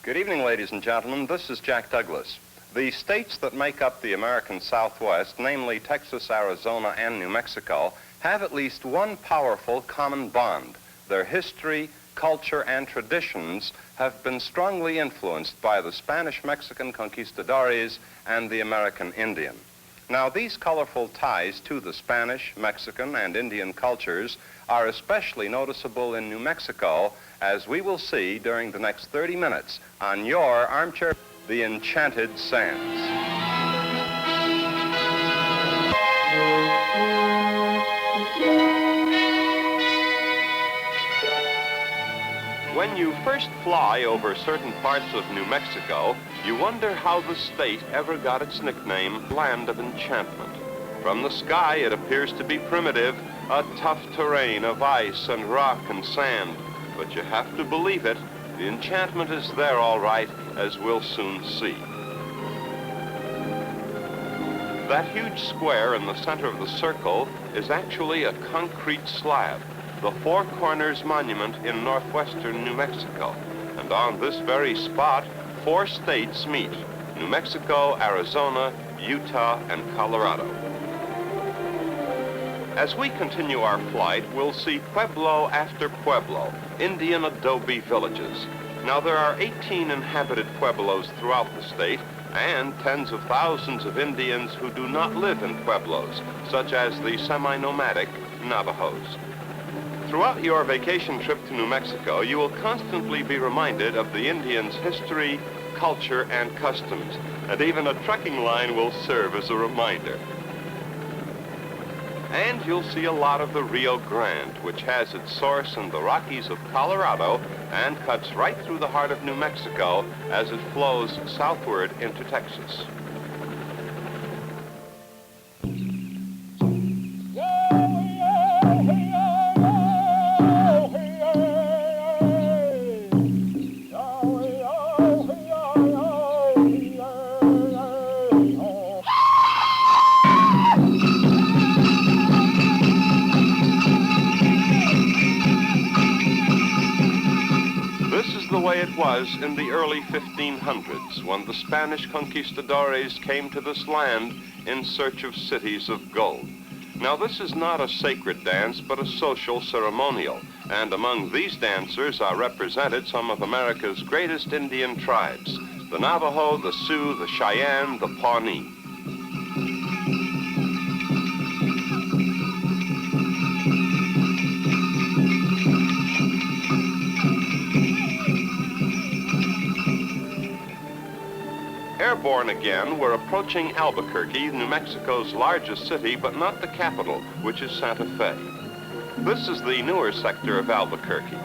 Good evening, ladies and gentlemen. This is Jack Douglas. The states that make up the American Southwest, namely Texas, Arizona, and New Mexico, have at least one powerful common bond. Their history, culture, and traditions have been strongly influenced by the Spanish-Mexican conquistadores and the American Indian. Now, these colorful ties to the Spanish, Mexican, and Indian cultures are especially noticeable in New Mexico, as we will see during the next 30 minutes on your Armchair, the Enchanted Sands. When you first fly over certain parts of New Mexico, you wonder how the state ever got its nickname, Land of Enchantment. From the sky, it appears to be primitive, a tough terrain of ice and rock and sand. But you have to believe it, the enchantment is there all right, as we'll soon see. That huge square in the center of the circle is actually a concrete slab, the Four Corners Monument in northwestern New Mexico. And on this very spot, 4 states meet: New Mexico, Arizona, Utah, and Colorado. As we continue our flight, we'll see pueblo after pueblo, Indian adobe villages. Now, there are 18 inhabited pueblos throughout the state, and tens of thousands of Indians who do not live in pueblos, such as the semi-nomadic Navajos. Throughout your vacation trip to New Mexico, you will constantly be reminded of the Indians' history, culture, and customs, and even a trucking line will serve as a reminder. And you'll see a lot of the Rio Grande, which has its source in the Rockies of Colorado and cuts right through the heart of New Mexico as it flows southward into Texas. It was in the early 1500s when the Spanish conquistadores came to this land in search of cities of gold. Now, this is not a sacred dance, but a social ceremonial, and among these dancers are represented some of America's greatest Indian tribes: the Navajo, the Sioux, the Cheyenne, the Pawnee. Airborne again, we're approaching Albuquerque, New Mexico's largest city, but not the capital, which is Santa Fe. This is the newer sector of Albuquerque.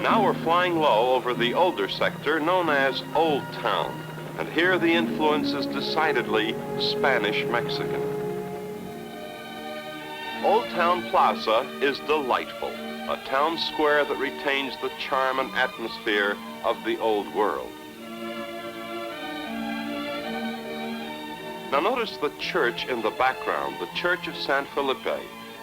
Now we're flying low over the older sector known as Old Town, and here the influence is decidedly Spanish-Mexican. Old Town Plaza is delightful, a town square that retains the charm and atmosphere of the old world. Now notice the church in the background, the Church of San Felipe.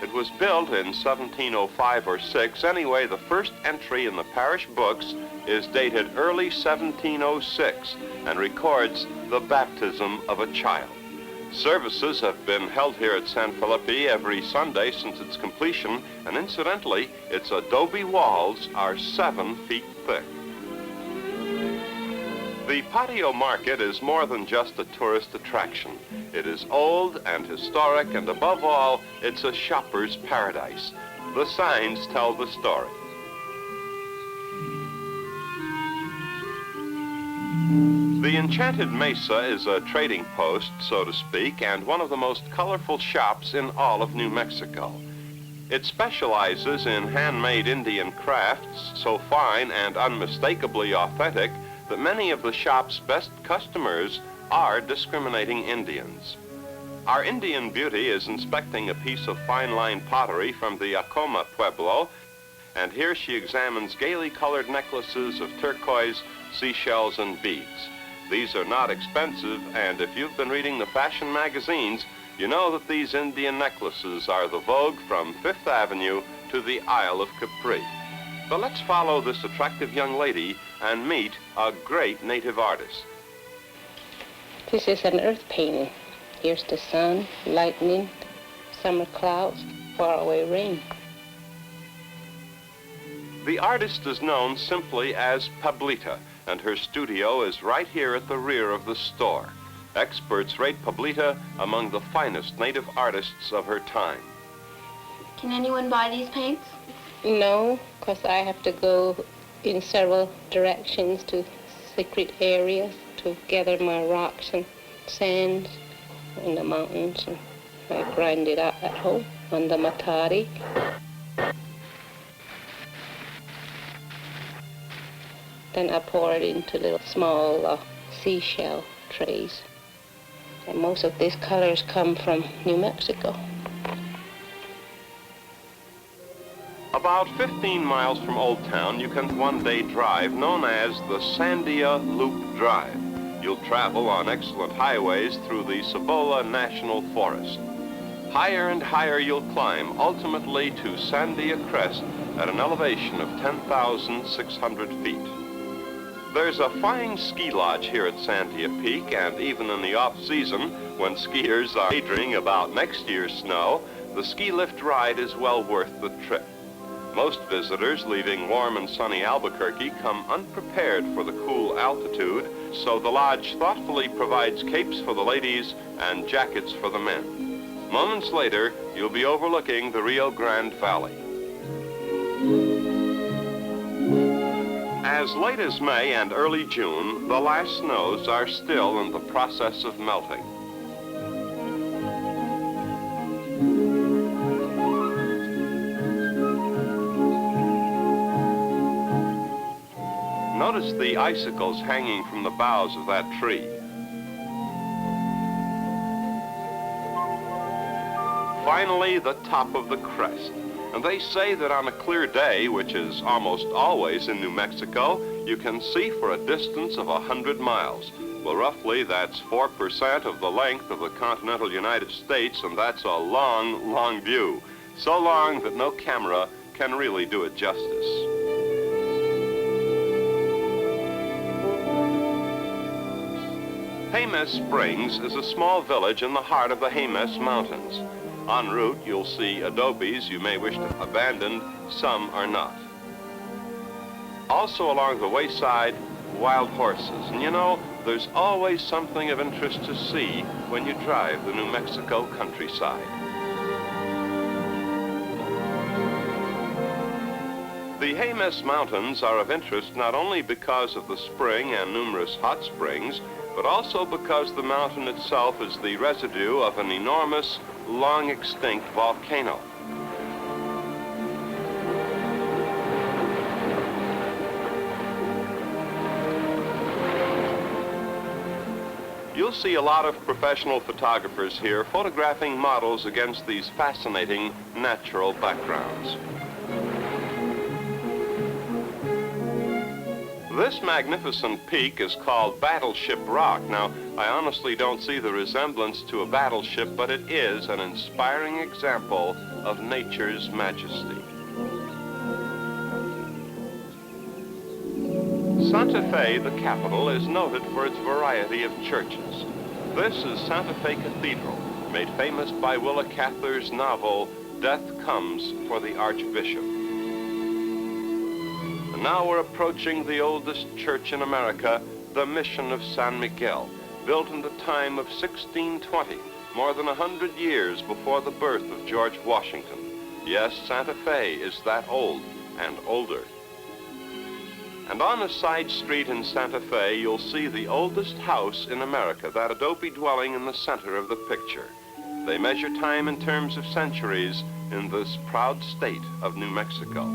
It was built in 1705 or 6. Anyway, the first entry in the parish books is dated early 1706 and records the baptism of a child. Services have been held here at San Felipe every Sunday since its completion, and incidentally, its adobe walls are 7 feet thick. The Patio Market is more than just a tourist attraction. It is old and historic, and above all, it's a shopper's paradise. The signs tell the story. The Enchanted Mesa is a trading post, so to speak, and one of the most colorful shops in all of New Mexico. It specializes in handmade Indian crafts, so fine and unmistakably authentic that many of the shop's best customers are discriminating Indians. Our Indian beauty is inspecting a piece of fine-line pottery from the Acoma Pueblo, and here she examines gaily colored necklaces of turquoise, seashells, and beads. These are not expensive, and if you've been reading the fashion magazines, you know that these Indian necklaces are the vogue from Fifth Avenue to the Isle of Capri. But let's follow this attractive young lady and meet a great native artist. This is an earth painting. Here's the sun, lightning, summer clouds, faraway rain. The artist is known simply as Pablita, and her studio is right here at the rear of the store. Experts rate Pablita among the finest native artists of her time. Can anyone buy these paints? No, because I have to go in several directions to secret areas to gather my rocks and sand in the mountains. And I grind it up at home on the matari. Then I pour it into little small seashell trays. And most of these colors come from New Mexico. About 15 miles from Old Town, you can one-day drive known as the Sandia Loop Drive. You'll travel on excellent highways through the Cibola National Forest. Higher and higher you'll climb, ultimately to Sandia Crest at an elevation of 10,600 feet. There's a fine ski lodge here at Sandia Peak, and even in the off-season, when skiers are daydreaming about next year's snow, the ski lift ride is well worth the trip. Most visitors leaving warm and sunny Albuquerque come unprepared for the cool altitude, so the lodge thoughtfully provides capes for the ladies and jackets for the men. Moments later, you'll be overlooking the Rio Grande Valley. As late as May and early June, the last snows are still in the process of melting. Notice the icicles hanging from the boughs of that tree. Finally, the top of the crest. And they say that on a clear day, which is almost always in New Mexico, you can see for a distance of 100 miles. Well, roughly, that's 4% of the length of the continental United States, and that's a long, long view. So long that no camera can really do it justice. Jamez Springs is a small village in the heart of the Jamez Mountains. En route, you'll see adobes you may wish to abandon, some are not. Also along the wayside, wild horses. And you know, there's always something of interest to see when you drive the New Mexico countryside. The Jamez Mountains are of interest not only because of the spring and numerous hot springs, but also because the mountain itself is the residue of an enormous, long-extinct volcano. You'll see a lot of professional photographers here photographing models against these fascinating natural backgrounds. This magnificent peak is called Battleship Rock. Now, I honestly don't see the resemblance to a battleship, but it is an inspiring example of nature's majesty. Santa Fe, the capital, is noted for its variety of churches. This is Santa Fe Cathedral, made famous by Willa Cather's novel, Death Comes For The Archbishop. Now we're approaching the oldest church in America, the Mission of San Miguel, built in the time of 1620, more than 100 years before the birth of George Washington. Yes, Santa Fe is that old and older. And on a side street in Santa Fe, you'll see the oldest house in America, that adobe dwelling in the center of the picture. They measure time in terms of centuries in this proud state of New Mexico.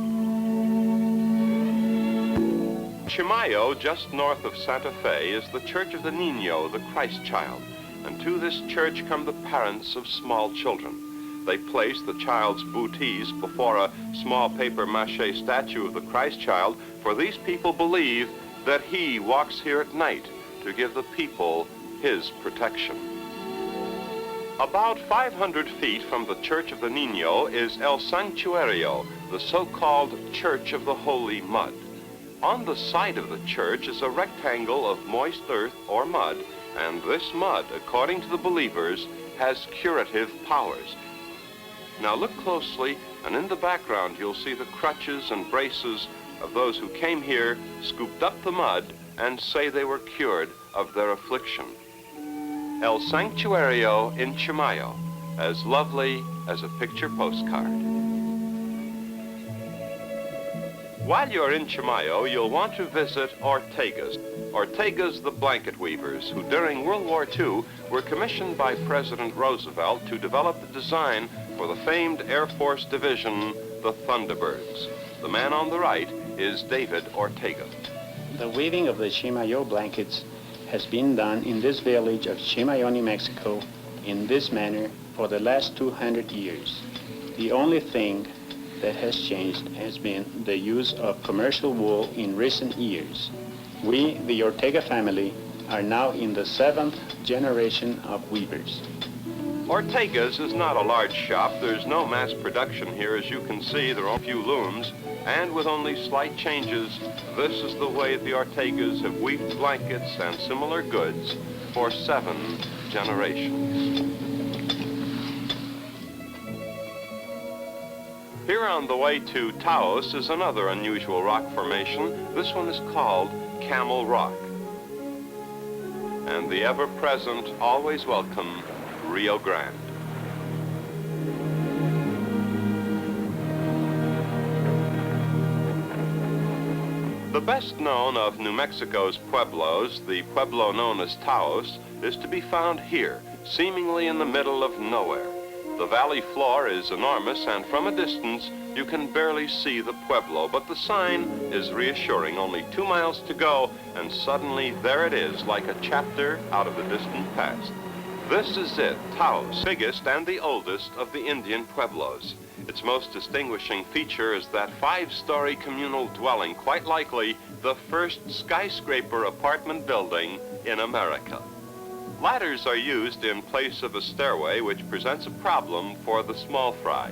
Chimayo, just north of Santa Fe, is the Church of the Niño, the Christ child, and to this church come the parents of small children. They place the child's booties before a small papier-mâché statue of the Christ child, for these people believe that he walks here at night to give the people his protection. About 500 feet from the Church of the Niño is El Santuario, the so-called Church of the Holy Mud. On the side of the church is a rectangle of moist earth or mud, and this mud, according to the believers, has curative powers. Now look closely, and in the background you'll see the crutches and braces of those who came here, scooped up the mud, and say they were cured of their affliction. El Santuario in Chimayo, as lovely as a picture postcard. While you're in Chimayo, you'll want to visit Ortega's. Ortega's the blanket weavers, who during World War II were commissioned by President Roosevelt to develop the design for the famed Air Force division, the Thunderbirds. The man on the right is David Ortega. The weaving of the Chimayo blankets has been done in this village of Chimayo, New Mexico, in this manner for the last 200 years. The only thing that has changed has been the use of commercial wool in recent years. We, the Ortega family, are now in the 7th generation of weavers. Ortega's is not a large shop. There's no mass production here. As you can see, there are a few looms, and with only slight changes, this is the way the Ortegas have weaved blankets and similar goods for 7 generations. Here on the way to Taos is another unusual rock formation. This one is called Camel Rock. And the ever-present, always welcome Rio Grande. The best known of New Mexico's pueblos, the pueblo known as Taos, is to be found here, seemingly in the middle of nowhere. The valley floor is enormous, and from a distance you can barely see the pueblo, but the sign is reassuring. Only 2 miles to go, and suddenly there it is, like a chapter out of the distant past. This is it, Taos, biggest and the oldest of the Indian pueblos. Its most distinguishing feature is that 5-story communal dwelling, quite likely the first skyscraper apartment building in America. Ladders are used in place of a stairway, which presents a problem for the small fry.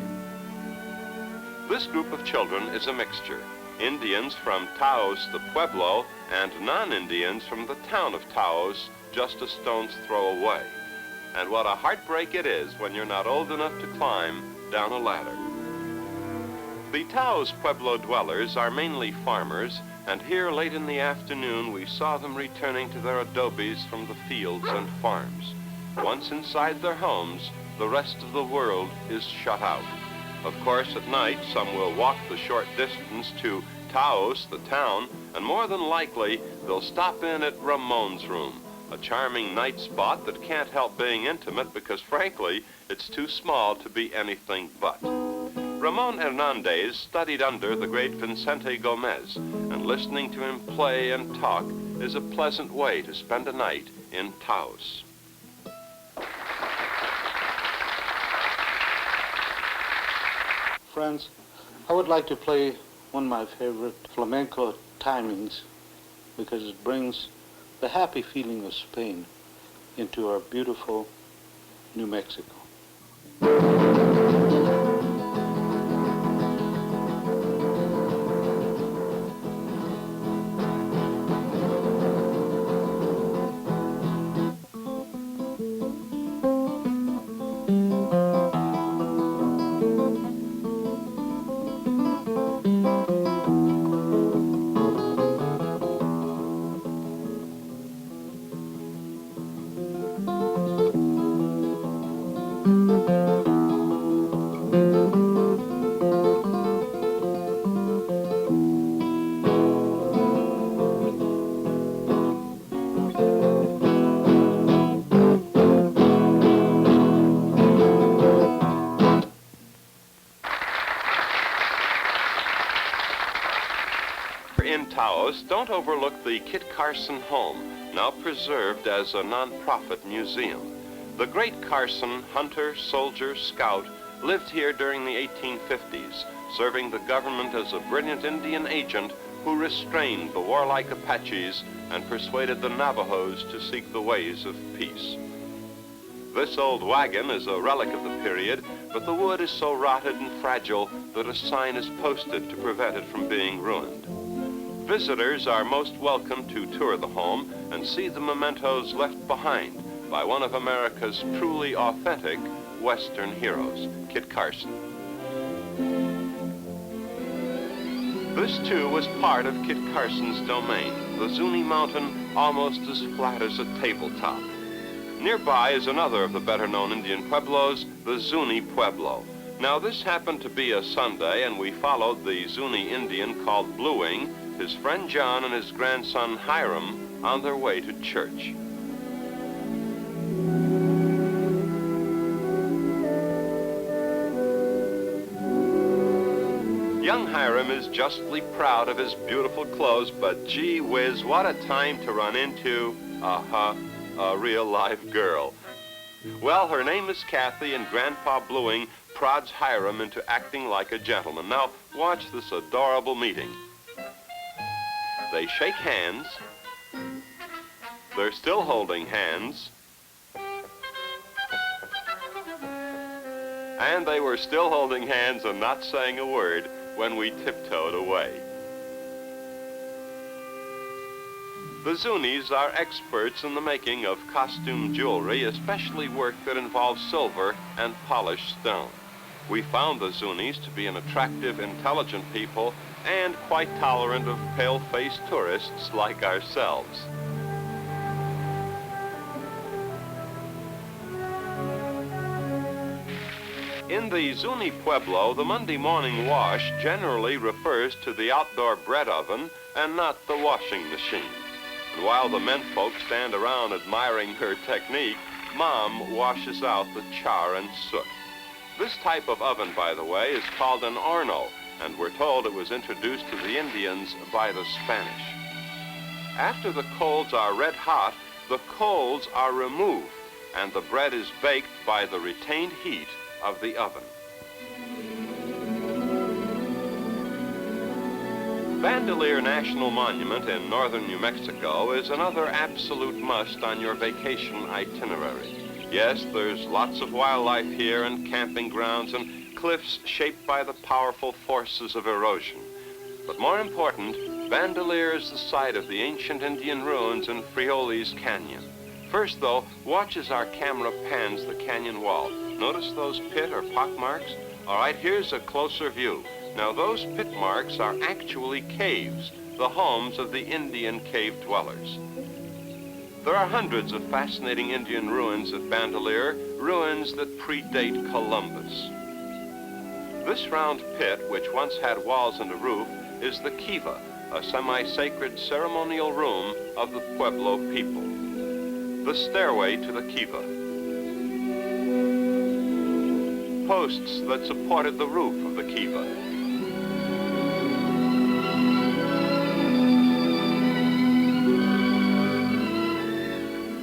This group of children is a mixture. Indians from Taos, the pueblo, and non-Indians from the town of Taos, just a stone's throw away. And what a heartbreak it is when you're not old enough to climb down a ladder. The Taos Pueblo dwellers are mainly farmers, and here late in the afternoon we saw them returning to their adobes from the fields and farms. Once inside their homes, the rest of the world is shut out. Of course, at night, some will walk the short distance to Taos, the town, and more than likely, they'll stop in at Ramon's room, a charming night spot that can't help being intimate because, frankly, it's too small to be anything but. Ramon Hernandez studied under the great Vicente Gomez, and listening to him play and talk is a pleasant way to spend a night in Taos. Friends, I would like to play one of my favorite flamenco timings because it brings the happy feeling of Spain into our beautiful New Mexico. In Taos, don't overlook the Kit Carson home, now preserved as a non-profit museum. The great Carson, hunter, soldier, scout, lived here during the 1850s, serving the government as a brilliant Indian agent who restrained the warlike Apaches and persuaded the Navajos to seek the ways of peace. This old wagon is a relic of the period, but the wood is so rotted and fragile that a sign is posted to prevent it from being ruined. Visitors are most welcome to tour the home and see the mementos left behind by one of America's truly authentic Western heroes, Kit Carson. This, too, was part of Kit Carson's domain, the Zuñi Mountain almost as flat as a tabletop. Nearby is another of the better-known Indian pueblos, the Zuñi Pueblo. Now, this happened to be a Sunday, and we followed the Zuñi Indian called Blueing, his friend John, and his grandson Hiram on their way to church. Young Hiram is justly proud of his beautiful clothes, but gee whiz, what a time to run into, a real live girl. Well, her name is Kathy, and Grandpa Blueing prods Hiram into acting like a gentleman. Now, watch this adorable meeting. They shake hands. They're still holding hands. And they were still holding hands and not saying a word when we tiptoed away. The Zuñis are experts in the making of costume jewelry, especially work that involves silver and polished stone. We found the Zuñis to be an attractive, intelligent people and quite tolerant of pale-faced tourists like ourselves. In the Zuñi Pueblo, the Monday morning wash generally refers to the outdoor bread oven and not the washing machine. And while the menfolk stand around admiring her technique, Mom washes out the char and soot. This type of oven, by the way, is called an horno, and we're told it was introduced to the Indians by the Spanish. After the coals are red hot, the coals are removed, and the bread is baked by the retained heat of the oven. Bandelier National Monument in northern New Mexico is another absolute must on your vacation itinerary. Yes, there's lots of wildlife here and camping grounds and cliffs shaped by the powerful forces of erosion. But more important, Bandelier is the site of the ancient Indian ruins in Frijoles Canyon. First, though, watch as our camera pans the canyon wall. Notice those pit or pock marks? All right, here's a closer view. Now, those pit marks are actually caves, the homes of the Indian cave dwellers. There are hundreds of fascinating Indian ruins at Bandelier, ruins that predate Columbus. This round pit, which once had walls and a roof, is the kiva, a semi-sacred ceremonial room of the Pueblo people. The stairway to the kiva. Posts that supported the roof of the kiva.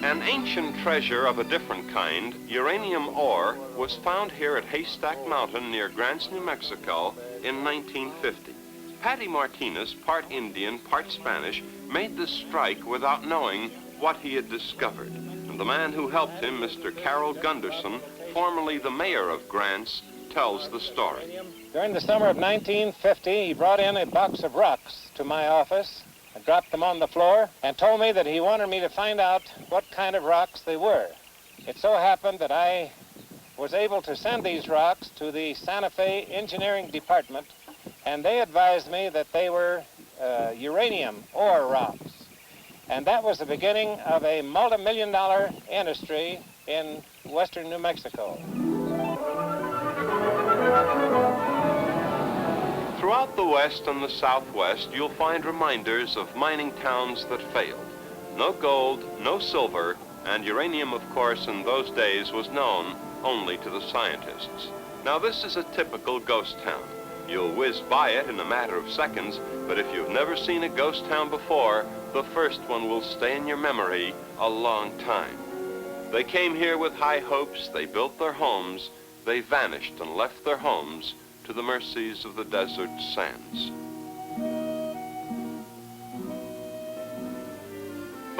An ancient treasure of a different kind, uranium ore, was found here at Haystack Mountain near Grants, New Mexico in 1950. Patty Martinez, part Indian, part Spanish, made this strike without knowing what he had discovered. And the man who helped him, Mr. Carroll Gunderson, formerly the mayor of Grants, tells the story. During the summer of 1950, he brought in a box of rocks to my office, dropped them on the floor, and told me that he wanted me to find out what kind of rocks they were. It so happened that I was able to send these rocks to the Santa Fe Engineering Department, and they advised me that they were uranium ore rocks. And that was the beginning of a multi-million-dollar industry in western New Mexico. Throughout the West and the Southwest, you'll find reminders of mining towns that failed. No gold, no silver, and uranium, of course, in those days was known only to the scientists. Now, this is a typical ghost town. You'll whiz by it in a matter of seconds, but if you've never seen a ghost town before, the first one will stay in your memory a long time. They came here with high hopes, they built their homes, they vanished and left their homes to the mercies of the desert sands.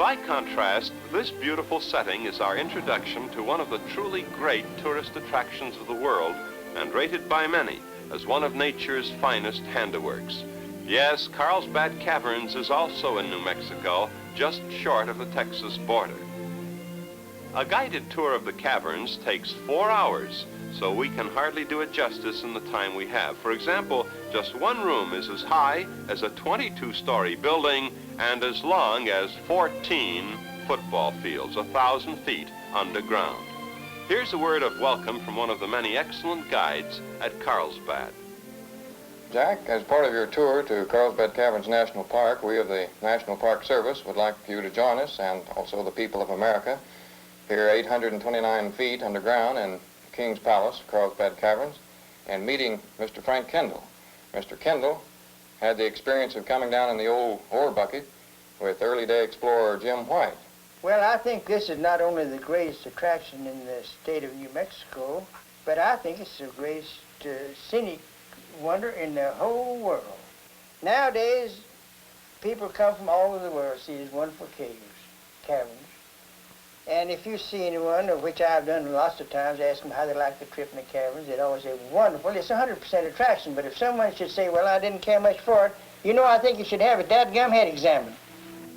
By contrast, this beautiful setting is our introduction to one of the truly great tourist attractions of the world and rated by many as one of nature's finest handiworks. Yes, Carlsbad Caverns is also in New Mexico, just short of the Texas border. A guided tour of the caverns takes 4 hours, so we can hardly do it justice in the time we have. For example, just one room is as high as a 22-story building and as long as 14 football fields, 1,000 feet underground. Here's a word of welcome from one of the many excellent guides at Carlsbad. Jack, as part of your tour to Carlsbad Caverns National Park, we of the National Park Service would like you to join us, and also the people of America, here 829 feet underground in King's Palace, Carlsbad Caverns, and meeting Mr. Frank Kendall. Mr. Kendall had the experience of coming down in the old ore bucket with early day explorer Jim White. Well, I think this is not only the greatest attraction in the state of New Mexico, but I think it's the greatest scenic wonder in the whole world. Nowadays, people come from all over the world to see these wonderful caverns. And if you see anyone, which I've done lots of times, ask them how they like the trip in the caverns, they'd always say, wonderful. It's 100% attraction, but if someone should say, well, I didn't care much for it, you know, I think you should have a dadgum head examined.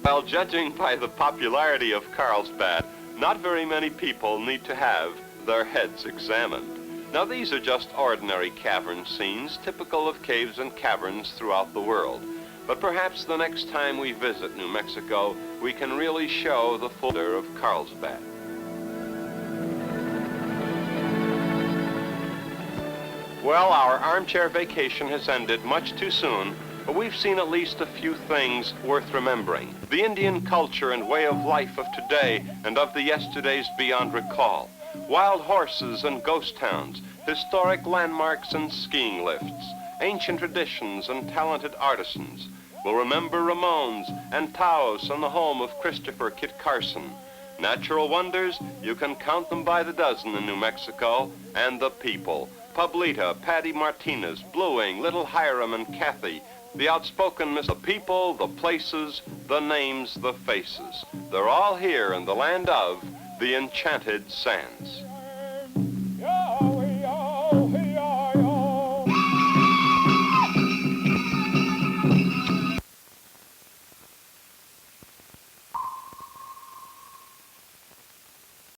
Well, judging by the popularity of Carlsbad, not very many people need to have their heads examined. Now, these are just ordinary cavern scenes, typical of caves and caverns throughout the world. But perhaps the next time we visit New Mexico, we can really show the full wonder of Carlsbad. Well, our armchair vacation has ended much too soon, but we've seen at least a few things worth remembering. The Indian culture and way of life of today and of the yesterdays beyond recall. Wild horses and ghost towns, historic landmarks and skiing lifts, ancient traditions and talented artisans. We'll remember Ramon's and Taos and the home of Christopher Kit Carson. Natural wonders, you can count them by the dozen in New Mexico, and the people. Pablita, Patty Martinez, Bluing, Little Hiram and Kathy, the outspoken Miss, the people, the places, the names, the faces. They're all here in the land of the Enchanted Sands.